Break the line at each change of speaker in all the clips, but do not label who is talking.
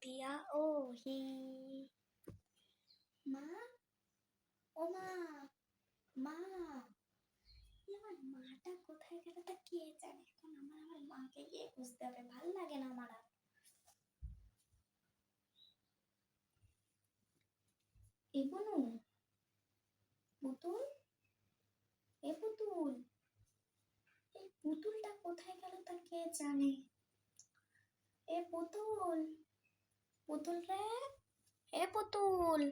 দিয়া ওহি। মা, ও মা, মা, আমার মাটা কোথায় গেল তা কে জানে। এখন আমার মাকে গিয়ে খুঁজতে হবে, ভালো লাগে না আমার আর। এ বনু, পুতুল, এ পুতুল, এই পুতুলটা কোথায় গেল তা কে জানে। এ পুতুল, পুতুল রে, এ পুতুল।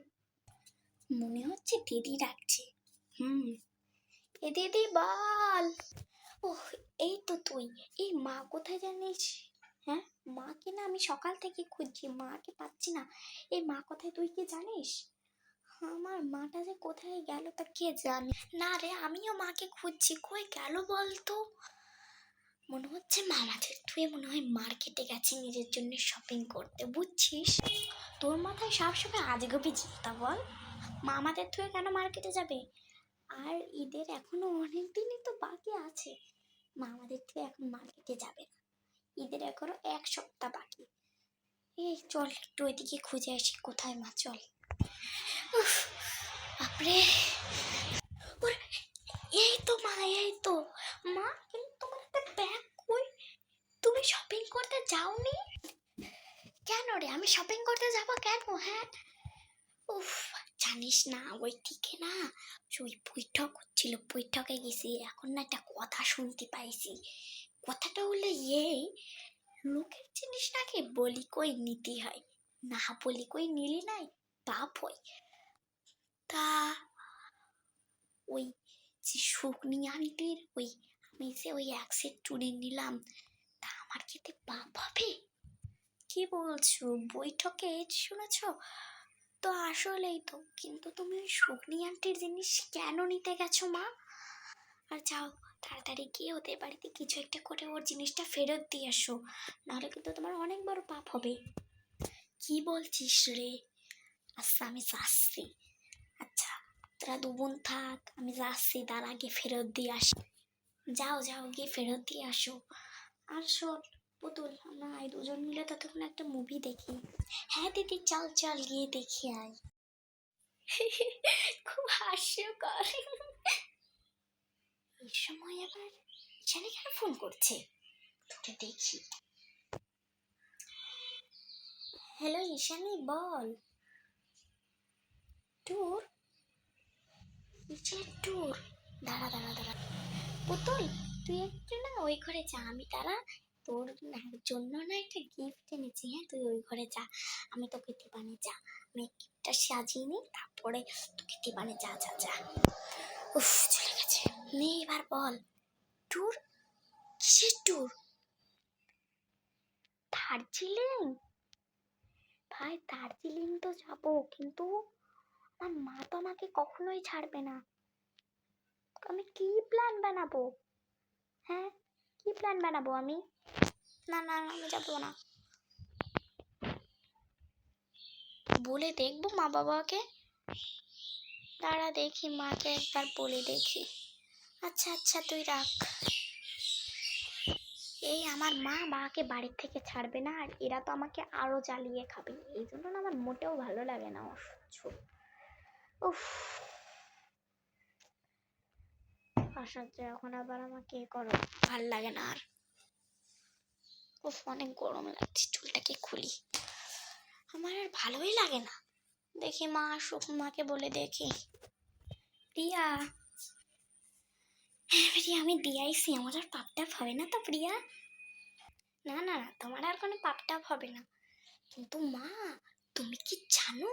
মনে হচ্ছে দিদি ডাকছে। এ দিদি বল। ওহ, এই তো তুই। এই মা কোথায় জানিস? হ্যাঁ, মাকে না আমি সকাল থেকে খুঁজছি, মাকে পাচ্ছি না। এই মা কোথায় তুই কি জানিস? আমার মাটা যে কোথায় গেল তা কে জানে। না রে, আমিও মাকে খুঁজছি, কই গেল বলতো। মনে হচ্ছে মামাদের তুই মনে হয় মার্কেটে গেছে নিজের জন্য শপিং করতে, বুঝছিস? তোর মাথায় সবসময় আজগবি চিন্তা বল। মামাদের তুই কেন মার্কেটে যাবে? আর ঈদের এখনো অনেক দিনই তো বাকি আছে। মামাদের তুই এখন মার্কেটে যাবে না, ঈদের এখনো 1 সপ্তাহ বাকি। এই চল একটু ওইদিকে খুঁজে আসি কোথায় মা, চল। বাপরে, এই তো মা, এই তো মা। কিন্তু তোমার একটা ব্যাগ কই? তুমি শপিং করতে যাওনি কেন রে? আমি শপিং করতে যাবো কেন? হ্যাঁ, উফ, জানিস না ওই দিকে না ওই বৈঠক হচ্ছিল, বৈঠকে গেছি। এখন না একটা কথা শুনতে পাইছি। কথাটা হলো এই, লোকের জিনিস নাকি বলি কই নিতে হয়, না বলি কই নিলি নাই পাপ হয়। তা ওই যে শুকনি আন্টির ওই আমি যে ওই 1 সেট চুড়ি নিলাম, তা আমার খেতে পাপ হবে? কি বলছো? বৈঠকে শুনেছ তো? আসলেই তো। কিন্তু তুমি ওই শুকনি আন্টির জিনিস কেন নিতে গেছো মা? আর যাও তাড়াতাড়ি গিয়ে ওদের বাড়িতে কিছু একটা করে ওর জিনিসটা ফেরত দিয়ে আসো, নাহলে কিন্তু তোমার অনেক বড় পাপ হবে। কি বলছিস রে? আচ্ছা আমি যাচ্ছি। আচ্ছা তোরা 2 বোন থাক, আমি যাচ্ছি, তার আগে ফেরত দিয়ে আসি। যাও যাও গিয়ে ফেরত দিয়ে আসো। আর শোন পুতুল, আমরা এই 2 জন মিলে ততক্ষণ একটা মুভি দেখি। হ্যাঁ দিদি, চল চল গিয়ে দেখি আয়। খুব হাস্যকর। এই সময় আবার ঈশানী কেন ফোন করছে? তোকে দেখি। হ্যালো ঈশানী, বল। ট্যুর? কিসের ট্যুর? দাঁড়া দাঁড়া দাঁড়া। পুতুল, তুই একটু না ওই ঘরে যা, আমি তারা তোর জন্য না একটা গিফট এনেছি। হ্যাঁ, তুই ওই ঘরে যা, আমি তোকে দিবানে, যা। আমি গিফটটা সাজিয়ে নিই, তারপরে তোকে দিবানে, যা যা যা। উফ, চলে গেছে। নে এবার বল। ট্যুর? কিসের ট্যুর? দার্জিলিং? ভাই দার্জিলিং তো যাবো, কিন্তু আমার মা তো আমাকে কখনোই ছাড়বে না। আমি কি প্ল্যান বানাবো? হ্যাঁ, কি প্ল্যান বানাবো আমি? না না, আমি যাবো না। বলে দেখবো মা বাবাকে। দাঁড়া দেখি, মাকে একবার বলে দেখি। আচ্ছা আচ্ছা তুই রাখ। এই আমার মা বাবাকে বাড়ির থেকে ছাড়বে না, আর এরা তো আমাকে আরো জ্বালিয়ে খাবে। এই জন্য না আমার মোটেও ভালো লাগে না, অসহ্য। উফ, অসহ্য। এখন আবার আমাকে করো, ভাল লাগে না আর। উফ, অনেক গরম লাগছে, চুলটাকে খুলি। আমার আর ভালোই লাগে না। দেখি মা আসুক, মাকে বলে দেখি। প্রিয়া, হ্যাঁ প্রিয়া, আমি দিয়াইছি, আমার আর পাপটাপ হবে না তো প্রিয়া? না না না, তোমার আর কোনো পাপটাপ হবে না। কিন্তু মা, তুমি কি জানো,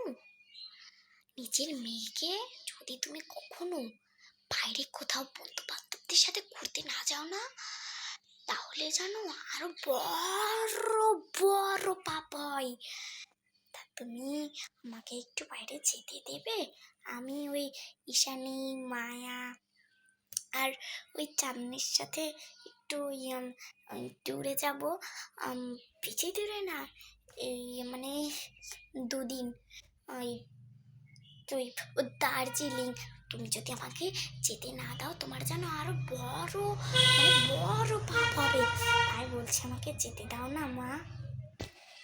নিজের মেয়েকে যদি তুমি কখনো বাইরে কোথাও বন্ধু বান্ধবদের সাথে ঘুরতে না যাও না, তাহলে জানো আরো বড় বড় পাপ হয়। তা তুমি আমাকে একটু বাইরে যেতে দেবে? আমি ওই ঈশানী, মায়া আর ওই চাঁদনির সাথে একটু ট্যুরে যাব। বেশি দূরে না, এই মানে 2 দিন। ওই তুই দার্জিলিং। তুমি যদি আমাকে যেতে না দাও, তোমার যেন আরো বড় বড় পাপ হবে। তাই বলছি, আমাকে যেতে দাও না মা।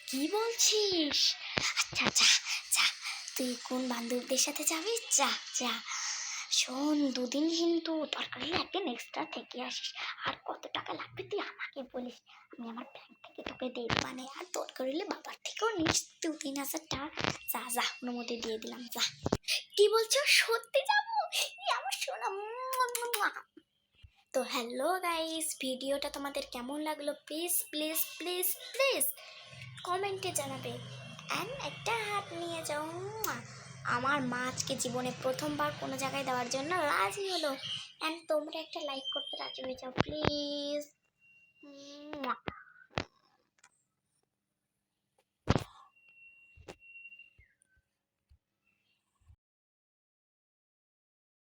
কি বলছিস? আচ্ছা যা যা, তুই কোন বান্ধবীদের সাথে যাবি? যা যা। শোন, দুদিন কিন্তু দরকার হলে একদিন এক্সট্রা থেকে আসিস। আর কত টাকা লাগবে তুই আমাকে বলিস, আমি আমার ব্যাংক থেকে তোকে দিয়ে দেবানে। আর দরকার হলে বাবার থেকেও নিস 2-3 হাজার টাকা। যা যা, অনুমতি দিয়ে দিলাম, যা। কি বলছো, সত্যি যাবো? আমার শোনা। তো হ্যালো গাইস, ভিডিওটা তোমাদের কেমন লাগলো প্লিজ প্লিজ প্লিজ প্লিজ কমেন্টে জানাবে। অ্যান্ড একটা হাত নিয়ে যাও। আমার মা আজকে জীবনে প্রথমবার কোনো জায়গায় দেওয়ার জন্য রাজি হলো। অ্যান্ড তোমরা একটা লাইক করতে রাজি হয়ে যাও প্লিজ।